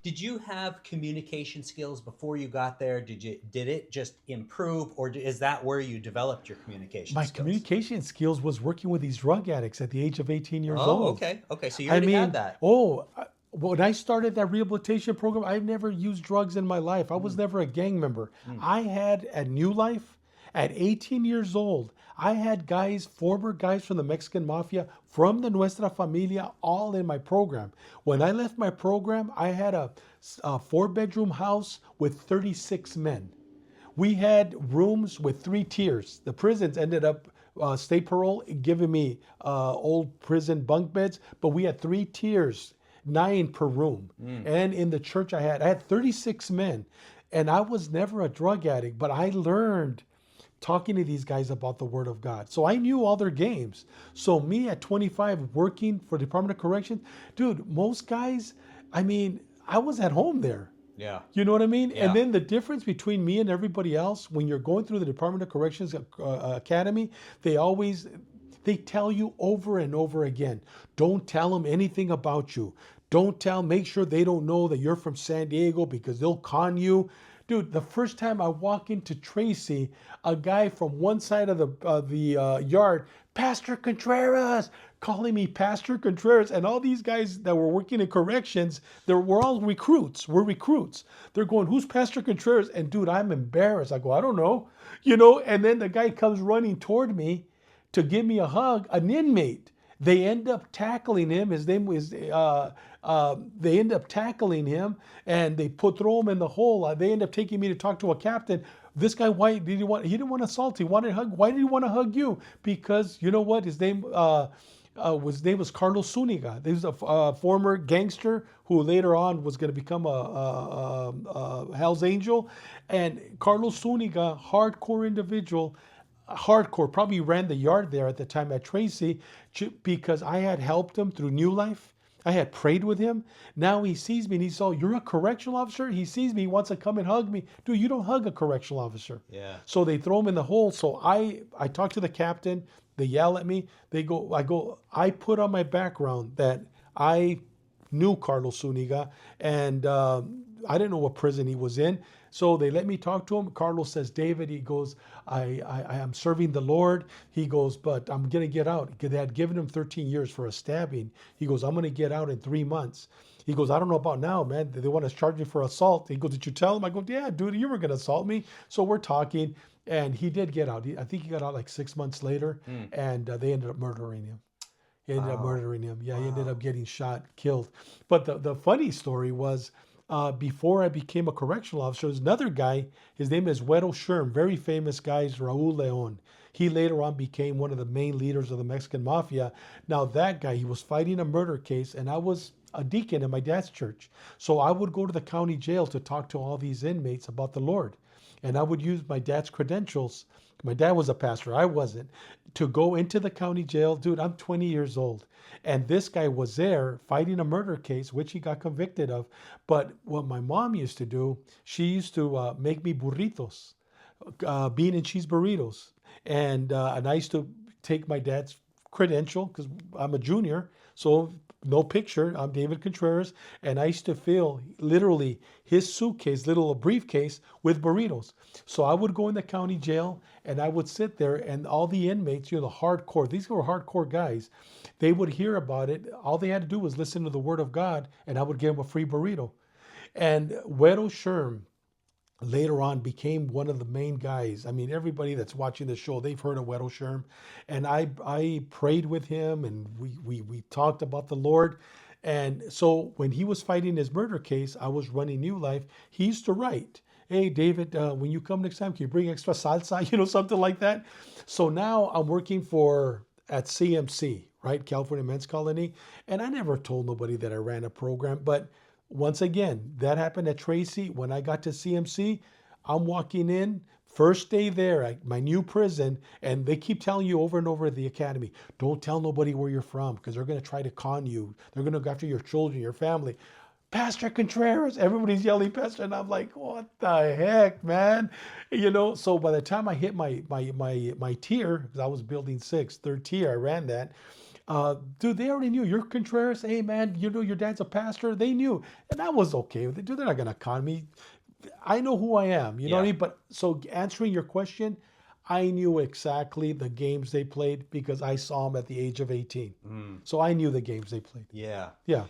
Did you have communication skills before you got there? Did it just improve, or is that where you developed your communication My skills? communication skills was working with these drug addicts at the age of 18 years Oh, old. okay. Okay, so you I already had mean, that. when I started that rehabilitation program, I never used drugs in my life. I was Mm, never a gang member. mm. I had at New Life, at 18 years old, I had guys, former guys from the Mexican mafia, from the Nuestra Familia, all in my program. When I left my program, I had a four-bedroom house with 36 men. We had rooms with three tiers. The prisons ended up state parole giving me old prison bunk beds, but we had three tiers, nine per room. Mm. And in the church I had 36 men, and I was never a drug addict, but I learned talking to these guys about the word of God. So I knew all their games. So me at 25 working for Department of Corrections, dude, most guys, I mean, I was at home there. Yeah. You know what I mean? And Yeah. then the difference between me and everybody else, when you're going through the Department of Corrections Academy, they always they tell you over and over again, don't tell them anything about you. Make sure they don't know that you're from San Diego because they'll con you. Dude, the first time I walk into Tracy, a guy from one side of the yard, Pastor Contreras, calling me Pastor Contreras, and all these guys that were working in corrections, we're all recruits. We're recruits. They're going, "Who's Pastor Contreras?" And dude, I'm embarrassed. I go, "I don't know," And then the guy comes running toward me to give me a hug, an inmate. They end up tackling him. His name was. They end up tackling him and they throw him in the hole. They end up taking me to talk to a captain. This guy, why did he want? He didn't want to assault. He wanted to hug. Why did he want to hug you? Because you know what? His name was Carlos Zuniga. He was a former gangster who later on was going to become a Hell's Angel. And Carlos Zuniga, hardcore individual, hardcore, probably ran the yard there at the time at Tracy because I had helped him through New Life. I had prayed with him. Now he sees me and he's all, "You're a correctional officer?" He sees me, he wants to come and hug me. Dude, you don't hug a correctional officer. Yeah. So they throw him in the hole. So I talk to the captain. They yell at me. I put on my background that I knew Carlos Zuniga, and I didn't know what prison he was in. So they let me talk to him. Carlos says, "David," he goes, I am serving the Lord. He goes, "But I'm going to get out." They had given him 13 years for a stabbing. He goes, "I'm going to get out in 3 months." He goes, "I don't know about now, man. They want to charge me for assault." He goes, "Did you tell him?" I go, "Yeah, dude, you were going to assault me." So we're talking, and he did get out. I think he got out like 6 months later, Mm. and they ended up murdering him. He ended up Wow. murdering him. Yeah, he ended Wow. up getting shot, killed. But the funny story was before I became a correctional officer, there's another guy. His name is Wedo Sherm, very famous guy, is Raul Leon. He later on became one of the main leaders of the Mexican mafia. Now, that guy, he was fighting a murder case, and I was a deacon in my dad's church. So I would go to the county jail to talk to all these inmates about the Lord. And I would use my dad's credentials. My dad was a pastor, I wasn't, to go into the county jail. Dude, I'm 20 years old. And this guy was there fighting a murder case, which he got convicted of. But what my mom used to do, she used to make me burritos, bean and cheese burritos. And I used to take my dad's credential because I'm a junior. So no picture. I'm David Contreras. And I used to fill literally his suitcase, little briefcase with burritos. So I would go in the county jail and I would sit there and all the inmates, the hardcore, these were hardcore guys, they would hear about it. All they had to do was listen to the word of God and I would give them a free burrito. And Wedo Sherm later on became one of the main guys. I mean, everybody that's watching the show, they've heard of Wedo Sherm. And I prayed with him and we talked about the Lord. And so when he was fighting his murder case, I was running New Life. He used to write, "Hey, David, when you come next time, can you bring extra salsa?" Something like that. So now I'm working at CMC, right? California Men's Colony. And I never told nobody that I ran a program, but once again, that happened at Tracy. When I got to CMC, I'm walking in, first day there at my new prison, and they keep telling you over and over at the academy, "Don't tell nobody where you're from because they're going to try to con you. They're going to go after your children, your family." Pastor Contreras, everybody's yelling Pastor, and I'm like, "What the heck, man?" So by the time I hit my tier, because I was building 6, third tier, I ran that. Dude, they already knew you're Contreras. Hey, man, you know your dad's a pastor. They knew, and that was okay. Dude, they're not gonna con me. I know who I am. You know what I Yeah. mean? But so answering your question, I knew exactly the games they played because I saw them at the age of 18. Mm, So I knew the games they played. yeah. Yeah.